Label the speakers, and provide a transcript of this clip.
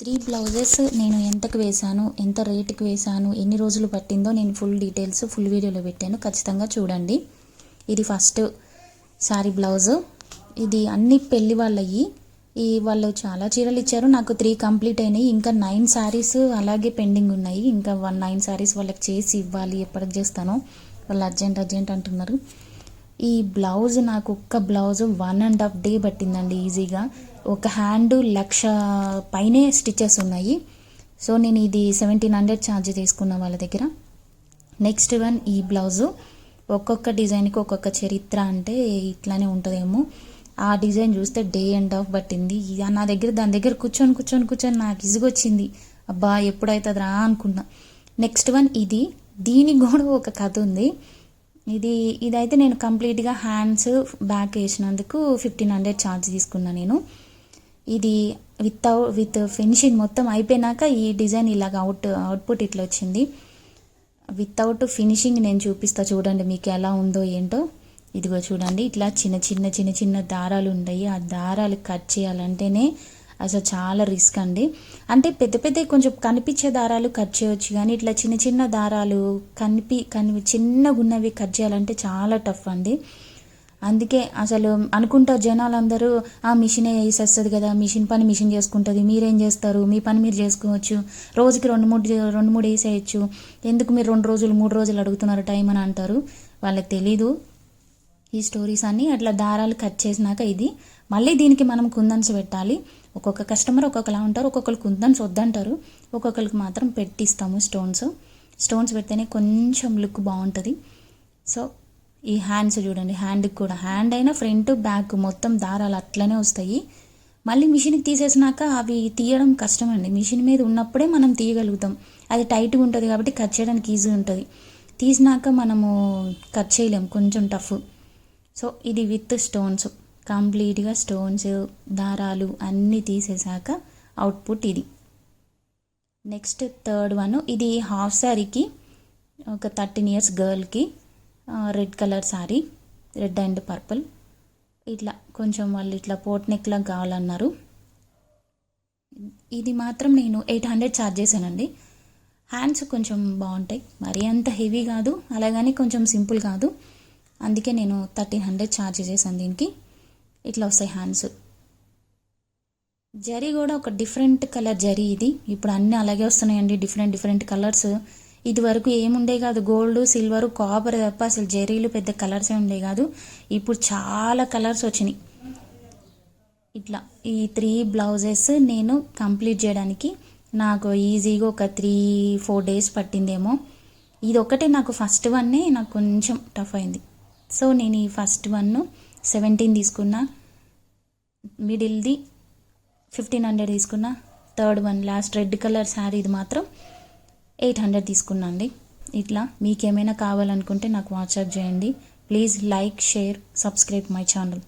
Speaker 1: 3 blouses నేను ఎంతకు వేశాను, ఎంత రేటుకి వేశాను, ఎన్ని రోజులు పట్టిందో నేను ఫుల్ డీటెయిల్స్ ఫుల్ వీడియోలో పెట్టాను. ఖచ్చితంగా చూడండి. ఇది ఫస్ట్ శారీ బ్లౌజు. ఇది అన్ని పెళ్లి వాళ్ళవి. వాళ్ళు చాలా చీరలు ఇచ్చారు. నాకు 3 కంప్లీట్ అయినాయి. ఇంకా 9 శారీస్ అలాగే పెండింగ్ ఉన్నాయి. ఇంకా 9 శారీస్ వాళ్ళకి చేసి ఇవ్వాలి. ఎప్పటికి చేస్తానో వాళ్ళు అర్జెంట్ అంటున్నారు. ఈ బ్లౌజ్ నాకు ఒక్క బ్లౌజ్ 1.5 డే పట్టిందండి ఈజీగా. ఒక హ్యాండ్ 1,00,000 పైనే స్టిచెస్ ఉన్నాయి. సో నేను ఇది 1700 ఛార్జ్ తీసుకున్న వాళ్ళ దగ్గర. నెక్స్ట్ వన్ ఈ బ్లౌజు. ఒక్కొక్క డిజైన్కి ఒక్కొక్క చరిత్ర అంటే ఇట్లానే ఉంటుందేమో. ఆ డిజైన్ చూస్తే డే అండ్ హాఫ్ పట్టింది. నా దగ్గర దాని దగ్గర కూర్చొని నాకు ఇసుగొచ్చింది. అబ్బా ఎప్పుడవుతుంది రా అనుకున్నా. నెక్స్ట్ వన్ ఇది. దీనికి కూడా ఒక కథ ఉంది. ఇదైతే నేను కంప్లీట్గా హ్యాండ్స్ బ్యాక్ వేసినందుకు 1500 ఛార్జ్ తీసుకున్నా నేను. ఇది విత్ ఫినిషింగ్ మొత్తం అయిపోయినాక ఈ డిజైన్ ఇలాగ అవుట్పుట్ ఇట్లా వచ్చింది. వితౌట్ ఫినిషింగ్ నేను చూపిస్తా చూడండి మీకు ఎలా ఉందో ఏంటో. ఇదిగో చూడండి, ఇట్లా చిన్న దారాలు ఉంటాయి. ఆ దారాలు కట్ చేయాలంటేనే అసలు చాలా రిస్క్ అండి. అంటే పెద్ద కొంచెం కనిపించే దారాలు కట్ చేయవచ్చు, కానీ ఇట్లా చిన్న దారాలు చిన్నగా ఉన్నవి కట్ చేయాలంటే చాలా టఫ్ అండి. అందుకే అసలు అనుకుంటారు జనాలందరూ, మిషనే వేసేస్తుంది కదా, మిషన్ పని మిషన్ చేసుకుంటుంది, మీరేం చేస్తారు, మీ పని మీరు చేసుకోవచ్చు, రోజుకి 2-3 వేసేయచ్చు, ఎందుకు మీరు 2 రోజులు 3 రోజులు అడుగుతున్నారు టైం అని అంటారు. వాళ్ళకి తెలీదు ఈ స్టోరీస్ అన్నీ. అట్లా దారాలు కట్ చేసినాక ఇది మళ్ళీ దీనికి మనం కుందన్స్ పెట్టాలి. ఒక్కొక్క కస్టమర్ ఒక్కొక్కలా ఉంటారు. ఒక్కొక్కరు కుందన్స్ వద్దంటారు, ఒక్కొక్కరికి మాత్రం పెట్టిస్తాము స్టోన్స్ పెడితేనే కొంచెం లుక్ బాగుంటుంది. సో ఈ హ్యాండ్స్ చూడండి, హ్యాండ్కి కూడా హ్యాండ్ అయినా ఫ్రంట్ బ్యాక్ మొత్తం దారాలు అట్లనే వస్తాయి. మళ్ళీ మిషన్కి తీసేసినాక అవి తీయడం కష్టమండి. మిషన్ మీద ఉన్నప్పుడే మనం తీయగలుగుతాం. అది టైట్గా ఉంటుంది కాబట్టి కట్ చేయడానికి ఈజీ ఉంటుంది. తీసినాక మనము కట్ చేయలేం, కొంచెం టఫ్. సో ఇది విత్ స్టోన్స్, కంప్లీట్గా స్టోన్స్ దారాలు అన్నీ తీసేసాక అవుట్పుట్ ఇది. Next third one. ఇది హాఫ్ శారీకి ఒక 13 years గర్ల్కి red colour sari, red and purple. ఇట్లా కొంచెం వాళ్ళు ఇట్లా పోట్ నెక్లా కావాలన్నారు. ఇది మాత్రం నేను 800 ఛార్జ్ చేశానండి. హ్యాండ్స్ కొంచెం బాగుంటాయి, మరీ అంత హెవీ కాదు, అలాగని కొంచెం సింపుల్ కాదు. అందుకే నేను 1300 ఛార్జ్ చేశాను దీనికి. ఇట్లా వస్తాయి హ్యాండ్స్. జరీ కూడా ఒక డిఫరెంట్ కలర్ జరీ ఇది. ఇప్పుడు అన్నీ అలాగే వస్తున్నాయండి, డిఫరెంట్ కలర్స్. ఇది వరకు ఏముండే కాదు, గోల్డ్, సిల్వర్, కాపర్ తప్ప అసలు జరీలు పెద్ద కలర్సే ఉండే కాదు. ఇప్పుడు చాలా కలర్స్ వచ్చినాయి. ఇట్లా ఈ 3 బ్లౌజెస్ నేను కంప్లీట్ చేయడానికి నాకు ఈజీగా ఒక 3-4 days పట్టిందేమో. ఇది ఒకటే నాకు ఫస్ట్ వన్నే నాకు కొంచెం టఫ్ అయింది. సో నేను ఈ ఫస్ట్ వన్ 17 తీసుకున్నా, మిడిల్ది 1500 తీసుకున్నా, third one last red colour sari ఇది మాత్రం 800 తీసుకున్నా అండి. ఇట్లా మీకేమైనా కావాలనుకుంటే నాకు వాట్సాప్ చేయండి. Please like, share, subscribe my channel.